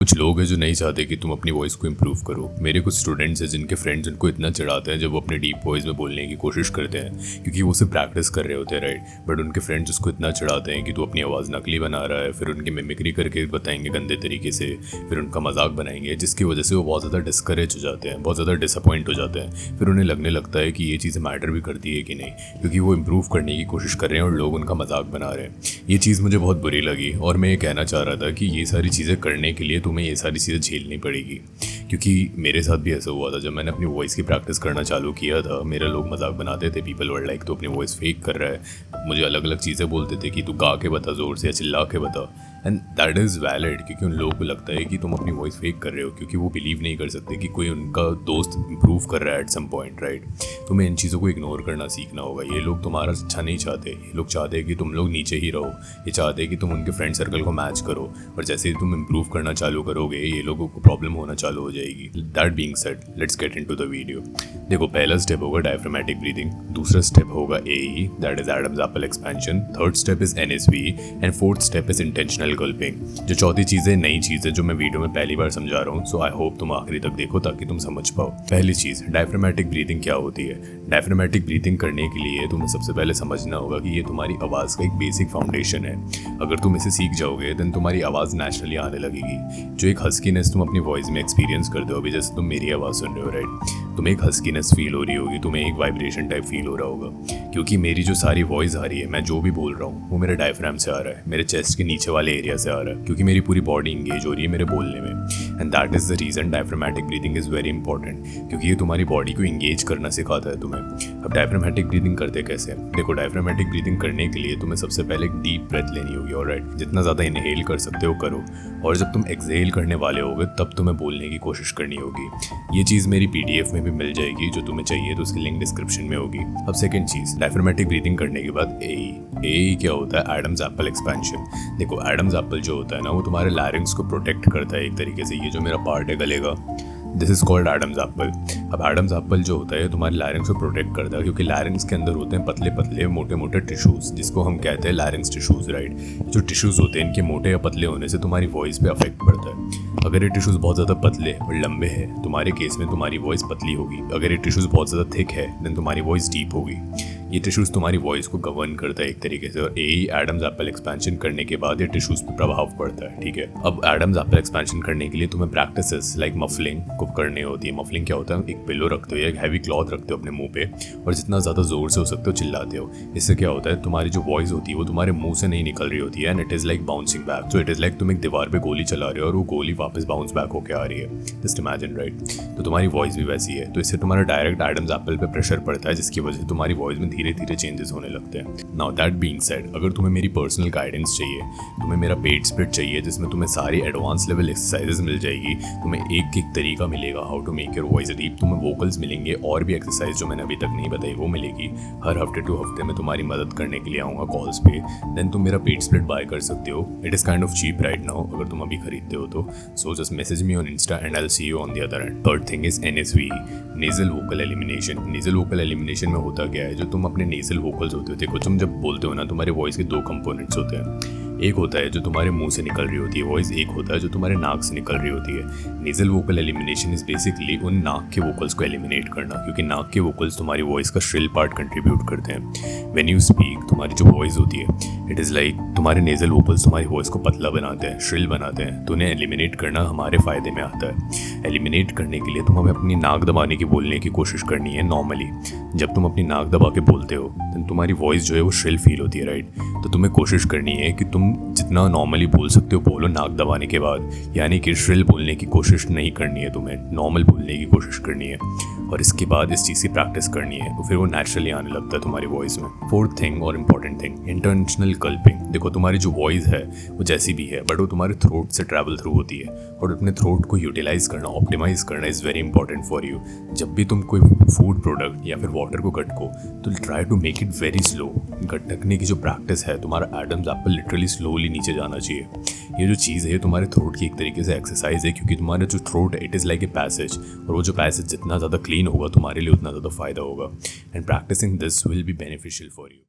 कुछ लोग हैं जो नहीं चाहते कि तुम अपनी वॉइस को इम्प्रूव करो। मेरे कुछ स्टूडेंट्स हैं जिनके फ्रेंड्स उनको इतना चिढ़ाते हैं जब वो अपने डीप वॉइस में बोलने की कोशिश करते हैं, क्योंकि वो सिर्फ प्रैक्टिस कर रहे होते हैं, राइट। बट उनके फ्रेंड्स उसको इतना चिढ़ाते हैं कि तू अपनी आवाज़ नकली बना रहा है, फिर उनकी मिमिक्री करके बताएंगे गंदे तरीके से, फिर उनका मजाक बनाएंगे, जिसकी वजह से वो बहुत ज़्यादा डिस्करेज हो जाते हैं, बहुत ज़्यादा डिसअपॉइंट हो जाते हैं। फिर उन्हें लगने लगता है कि ये चीज़ें मैटर भी करती है कि नहीं, क्योंकि वो इम्प्रूव करने की कोशिश कर रहे हैं और लोग उनका मजाक बना रहे हैं। ये चीज़ मुझे बहुत बुरी लगी और मैं ये कहना चाह रहा था कि ये सारी चीज़ें करने के लिए तुम्हें ये सारी चीज़ें झेलनी पड़ेगी। क्योंकि मेरे साथ भी ऐसा हुआ था जब मैंने अपनी वॉइस की प्रैक्टिस करना चालू किया था। मेरे लोग मजाक बनाते थे, पीपल वर लाइक तो अपनी वॉइस फेक कर रहा है, मुझे अलग अलग चीज़ें बोलते थे कि तू गा के बता ज़ोर से या चिल्ला के बता। एंड दैट इज़ वैलिड, क्योंकि उन लोगों को लगता है कि तुम अपनी वॉइस फेक कर रहे हो, क्योंकि वो बिलीव नहीं कर सकते कि कोई उनका दोस्त इंप्रूव कर रहा है एट सम पॉइंट, राइट। तुम्हें इन चीज़ों को इग्नोर करना सीखना होगा। ये लोग तुम्हारा अच्छा नहीं चाहते, ये लोग चाहते हैं कि तुम लोग नीचे ही रहो, ये चाहते हैं कि तुम उनके फ्रेंड सर्कल को मैच करो, और जैसे ही तुम इम्प्रूव करना चालू करोगे ये लोगों को प्रॉब्लम होना चालू हो जाएगी। That being said, let's get into the video. देखो, पहला स्टेप होगा डायफ्रामेटिक ब्रीदिंग, दूसरा स्टेप होगा AE, that is Adam's apple expansion, third step is NSV and fourth step is intentional गल्पिंग। जो चौथी चीज़ है नई चीज़ है जो मैं वीडियो में पहली बार समझा रहा हूँ, सो आई होप तुम आखिरी तक देखो ताकि तुम समझ पाओ। पहली चीज़, डायफ्रामेटिक ब्रीदिंग क्या होती है। डायफ्रामेटिक ब्रीदिंग करने के लिए तुम्हें सबसे पहले समझना होगा कि ये तुम्हारी आवाज़ का एक बेसिक फाउंडेशन है। अगर तुम इसे सीख जाओगे देन तुम्हारी आवाज़ नेचुरली आने लगेगी। जो एक हस्कीनेस तुम अपनी वॉइस में एक्सपीरियंस करते हो, अभी जैसे तुम मेरी आवाज़ सुन रहे हो, राइट, तुम्हें एक हस्कीनेस फील हो रही होगी, तुम्हें एक वाइब्रेशन टाइप फील हो रहा होगा, क्योंकि मेरी जो सारी वॉइस आ रही है, मैं जो भी बोल रहा हूँ वो मेरे डायफ्राम से आ रहा है, मेरे चेस्ट के नीचे वाले एरिया से आ रहा है, क्योंकि मेरी पूरी बॉडी इंगेज हो रही है मेरे बोलने में। And that is the reason diaphragmatic breathing is very important, क्योंकि ये तुम्हारी बॉडी को इंगेज करना सिखाता है तुम्हें। अब डायफ्रामेटिक ब्रीदिंग करते कैसे? देखो, डायफ्रामेटिक ब्रीदिंग करने के लिए तुम्हें सबसे पहले एक डीप ब्रेथ लेनी होगी, ऑलराइट। जितना ज़्यादा इनहेल कर सकते हो करो, और जब तुम एक्सहेल करने वाले होगे तब तुम्हें बोलने की कोशिश करनी होगी। ये चीज़ मेरी PDF में भी मिल जाएगी, जो तुम्हें चाहिए तो उसकी लिंक डिस्क्रिप्शन में होगी। अब सेकंड चीज़, डायफ्रामेटिक ब्रीदिंग करने के बाद AE क्या होता है? Adam's apple expansion. देखो, एडम्स एप्पल जो होता है ना, वो तुम्हारे लैरिंग्स को प्रोटेक्ट करता है एक तरीके से। ये जो मेरा पार्ट है गले का, this is called Adam's apple. अब एडम्स एप्पल जो होता है तुम्हारे लैरिंग्स को प्रोटेक्ट करता है, क्योंकि लैरिंग्स के अंदर होते हैं पतले पतले मोटे मोटे टिश्यूज, जिसको हम कहते हैं लैरिंग्स टिश्यूज, राइट। जो टिश्यूज होते हैं इनके मोटे या पतले होने से तुम्हारी वॉइस पे अफेक्ट पड़ता है। अगर ये टिश्यूज बहुत ज़्यादा पतले और लंबे हैं, तुम्हारे केस में तुम्हारी वॉइस पतली होगी। अगर ये टिश्यूज बहुत ज़्यादा थिक है देन तुम्हारी वॉइस डीप होगी। ये टिश्यूज तुम्हारी वॉइस को गवर्न करता है एक तरीके से, और AE एडम्स एप्पल एक्सपेंशन करने के बाद ये टिश्यूज पे प्रभाव पड़ता है, ठीक है। अब एडम्स एप्पल एक्सपेंशन करने के लिए तुम्हें प्रैक्टिसेस लाइक मफलिंग को करनी होती है। मफलिंग क्या होता है? एक पिलो रखते हो या एक हैवी क्लॉथ रखते हो अपने मुंह पे, और जितना ज़्यादा जोर से हो सकते हो चिल्लाते हो। इससे क्या होता है, तुम्हारी जो वॉइस होती है वो तुम्हारे मुंह से नहीं निकल रही होती है, and it is like bouncing back. So it is like तुम एक दीवार पे गोली चला रहे हो और वो गोली वापस बाउंस बैक होकर आ रही है। Just imagine, right. तो तुम्हारी वॉइस भी वैसी है। तो इससे तुम्हारा डायरेक्ट एडम्स एप्पल पे प्रेशर पड़ता है, जिसकी वजह से तुम्हारी वॉइस में धीरे धीरे चेंजेस होने लगते हैं। नाउ दैट बीइंग सेड, अगर तुम्हें मेरी पर्सनल गाइडेंस चाहिए, तुम्हें मेरा पेड स्प्लिट चाहिए जिसमें तुम्हें सारी एडवांस लेवल एक्सरसाइजेस मिल जाएगी, तुम्हें एक एक तरीका मिलेगा how to make your voice deep, तुम्हें वोकल्स मिलेंगे और भी एक्सरसाइज जो मैंने अभी तक नहीं बताई वो मिलेगी। हर हफ्ते टू हफ्ते में तुम्हारी मदद करने के लिए आऊँगा कॉल्स पे। देन तुम मेरा पेड स्प्लिट बाय कर सकते हो। It is kind of cheap right now अगर तुम अभी खरीदते हो तो। So just message me on Insta and I will see you on the other end. Third thing is NSV, nasal vocal elimination. Nasal vocal elimination में होता क्या है, जो तुम अपने नेजल वोकल्स होते हो, देखो तुम जब बोलते हो ना, तुम्हारे वॉइस के दो कंपोनेंट्स होते हैं। एक होता है जो तुम्हारे मुंह से निकल रही होती है वॉइस, एक होता है जो तुम्हारे नाक से निकल रही होती है। Nasal vocal elimination is basically उन नाक के वोकल्स को एलिमिनेट करना, क्योंकि नाक के वोकल्स तुम्हारी वॉइस का श्रिल पार्ट कंट्रीब्यूट करते हैं। व्हेन यू स्पीक, तुम्हारी जो वॉइस होती है, इट इज़ लाइक तुम्हारे नेजल वोकल्स तुम्हारी वॉइस को पतला बनाते हैं, श्रिल बनाते हैं। तो उन्हें एलिमिनेट करना हमारे फ़ायदे में आता है। एलिमिनेट करने के लिए तुम हमें अपनी नाक दबाने की बोलने की कोशिश करनी है। नॉर्मली जब तुम अपनी नाक दबा के बोलते हो तो तुम्हारी वॉइस जो है वो श्रिल फील होती है, राइट। तो तुम्हें कोशिश करनी है कि तुम जितना नॉर्मली बोल सकते हो बोलो नाक दबाने के बाद, यानी कि श्रिल बोलने की कोशिश नहीं करनी है, तुम्हें नॉर्मल बोलने की कोशिश करनी है। और इसके बाद इस चीज़ की प्रैक्टिस करनी है, तो फिर वो नेचुरली आने लगता है तुम्हारी वॉइस में। फोर्थ थिंग और इम्पॉर्टेंट थिंग, इंटेंशनल गल्पिंग। देखो, तुम्हारी जो वॉइस है वो जैसी भी है, बट वो तुम्हारे थ्रोट से ट्रैवल थ्रू होती है, और अपने थ्रोट को यूटिलाइज करना, ऑप्टिमाइज करना is very important for you. जब भी तुम कोई फूड प्रोडक्ट या फिर वाटर को गटको, तो try to make it very slow. गटकने की जो प्रैक्टिस है, तुम्हारा एडम्स एप्पल लिटरली स्लोली नीचे जाना चाहिए। ये जो चीज़ है तुम्हारे थ्रोट की एक तरीके से एक्सरसाइज है, क्योंकि तुम्हारा जो थ्रोट है it is like a passage, और वो जो पैसेज जितना ज़्यादा क्लीन होगा तुम्हारे लिए उतना ज़्यादा फायदा होगा। And practising this will be beneficial for you.